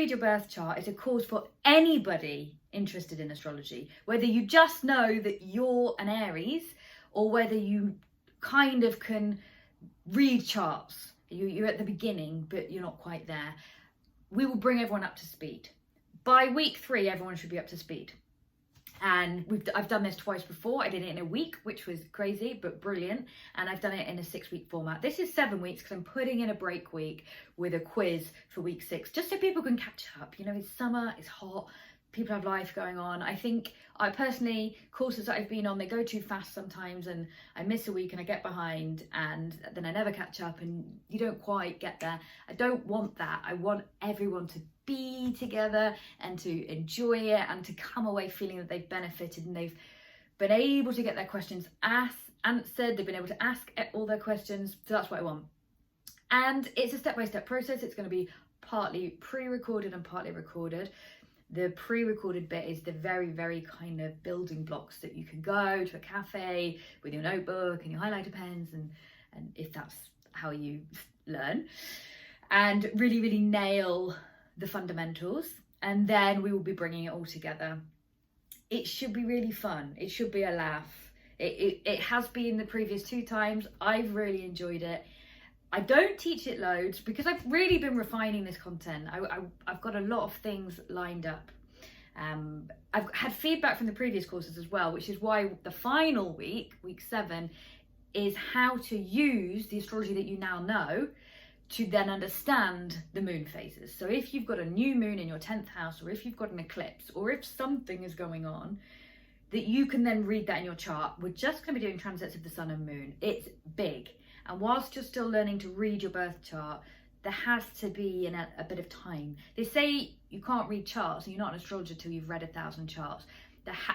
Read Your Birth Chart is a course for anybody interested in astrology, whether you just know that you're an Aries or whether you kind of can read charts. You're at the beginning, but you're not quite there. We will bring everyone up to speed. By week 3, everyone should be up to speed. And I've done this twice before. I did it in a week, which was crazy, but brilliant. And I've done it in a 6-week format. This is 7 weeks because I'm putting in a break week with a quiz for week 6, just so people can catch up. You know, it's summer, it's hot, people have life going on. I think I personally, courses that I've been on, they go too fast sometimes and I miss a week and I get behind and then I never catch up and you don't quite get there. I don't want that. I want everyone to be together and to enjoy it and to come away feeling that they've benefited and they've been able to get their questions answered, they've been able to ask all their questions. So that's what I want. And it's a step-by-step process. It's going to be partly pre-recorded and partly recorded. The pre-recorded bit is the very, very kind of building blocks that you can go to a cafe with your notebook and your highlighter pens and if that's how you learn, and really, really nail the fundamentals. And then we will be bringing it all together. It should be really fun. It should be a laugh. It has been the previous 2 times. I've really enjoyed it. I don't teach it loads because I've really been refining this content. I've got a lot of things lined up. I've had feedback from the previous courses as well, which is why the final week 7, is how to use the astrology that you now know to then understand the moon phases. So if you've got a new moon in your 10th house, or if you've got an eclipse, or if something is going on, that you can then read that in your chart. We're just going to be doing transits of the sun and moon. It's big. And whilst you're still learning to read your birth chart, there has to be a bit of time. They say you can't read charts and you're not an astrologer till you've read 1,000 charts.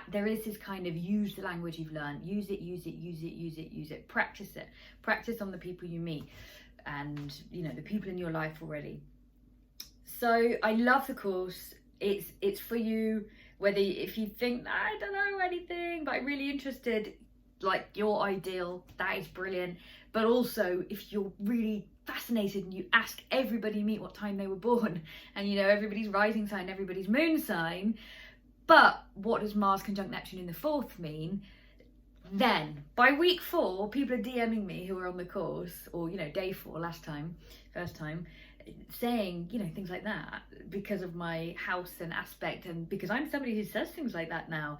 There is this kind of use the language you've learned. Use it. Practice it. Practice on the people you meet and, you know, the people in your life already. So I love the course. It's for you, whether if you think, I don't know anything, but I'm really interested, like your ideal, that is brilliant. But also if you're really fascinated and you ask everybody you meet what time they were born and you know everybody's rising sign, everybody's moon sign, but what does Mars conjunct Neptune in the 4th mean? Then by week 4, people are DMing me who are on the course, or, you know, day 4 first time, saying, you know, things like that because of my house and aspect, and because I'm somebody who says things like that now.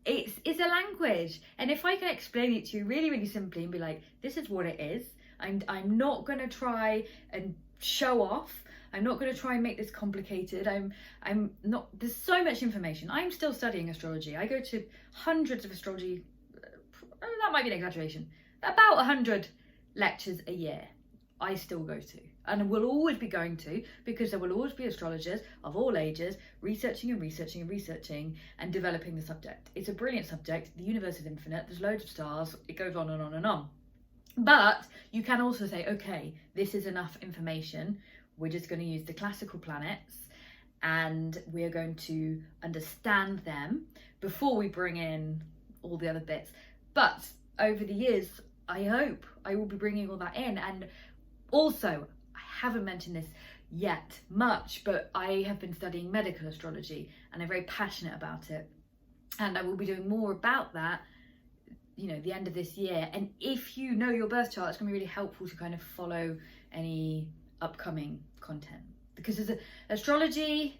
It's a language, and if I can explain it to you really, really simply and be like, this is what it is. I'm not going to try and show off. I'm not going to try and make this complicated. I'm not. There's so much information. I'm still studying astrology. I go to hundreds of astrology. That might be an exaggeration. About 100 lectures a year. I still go to, and will always be going to, because there will always be astrologers of all ages researching and developing the subject. It's a brilliant subject. The universe is infinite. There's loads of stars. It goes on and on and on. But you can also say, okay, this is enough information. We're just going to use the classical planets and we're going to understand them before we bring in all the other bits. But over the years, I hope I will be bringing all that in. And also, I haven't mentioned this yet much, but I have been studying medical astrology and I'm very passionate about it. And I will be doing more about that, you know, the end of this year. And if you know your birth chart, it's going to be really helpful to kind of follow any upcoming content, because astrology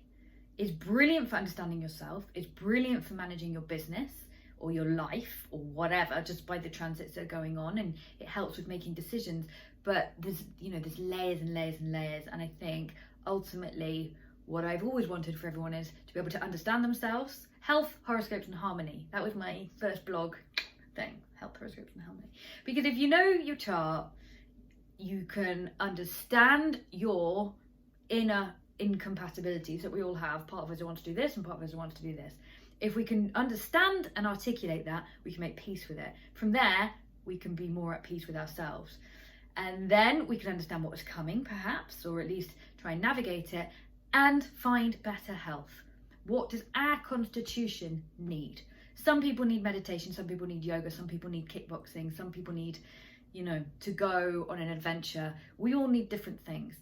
is brilliant for understanding yourself. It's brilliant for managing your business or your life or whatever, just by the transits that are going on, and it helps with making decisions. But there's layers and layers and layers, and I think ultimately what I've always wanted for everyone is to be able to understand themselves. Health, horoscopes and harmony. That was my first blog thing, health, horoscopes and harmony. Because if you know your chart, you can understand your inner incompatibilities that we all have. Part of us wants to do this and part of us wants to do this. If we can understand and articulate that, we can make peace with it. From there, we can be more at peace with ourselves. And then we can understand what is coming, perhaps, or at least try and navigate it and find better health. What does our constitution need? Some people need meditation, some people need yoga, some people need kickboxing, some people need, you know, to go on an adventure. We all need different things.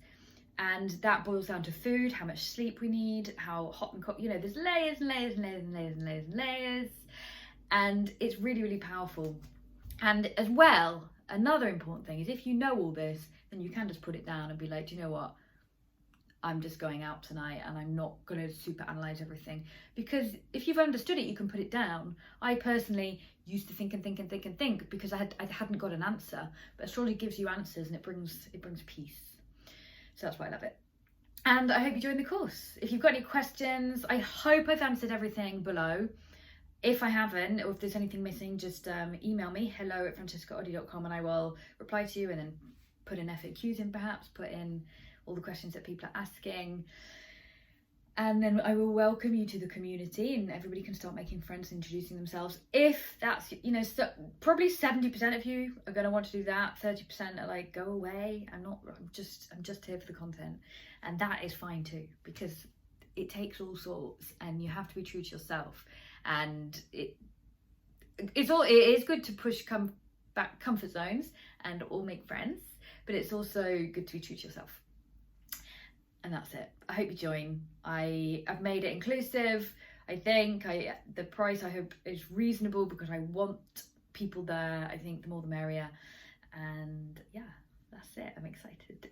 And that boils down to food, how much sleep we need, how hot and cold, you know, there's layers and layers and layers and layers and layers and layers. And it's really, really powerful. And as well, another important thing is if you know all this, then you can just put it down and be like, do you know what? I'm just going out tonight and I'm not going to super analyze everything. Because if you've understood it, you can put it down. I personally used to think and think and think and think because I hadn't got an answer. But astrology gives you answers and it brings peace. So that's why I love it. And I hope you join the course. If you've got any questions, I hope I've answered everything below. If I haven't, or if there's anything missing, just email me, hello@francescaoddi.com, and I will reply to you and then put in FAQs in, perhaps, put in all the questions that people are asking. And then I will welcome you to the community and everybody can start making friends and introducing themselves. If that's, you know, so probably 70% of you are going to want to do that. 30% are like, go away. I'm just here for the content. And that is fine too, because it takes all sorts and you have to be true to yourself. And it is good to push back comfort zones and all make friends, but it's also good to be true to yourself. And that's it. I hope you join. I've made it inclusive. I think the price I hope is reasonable because I want people there. I think the more the merrier. And yeah, that's it. I'm excited.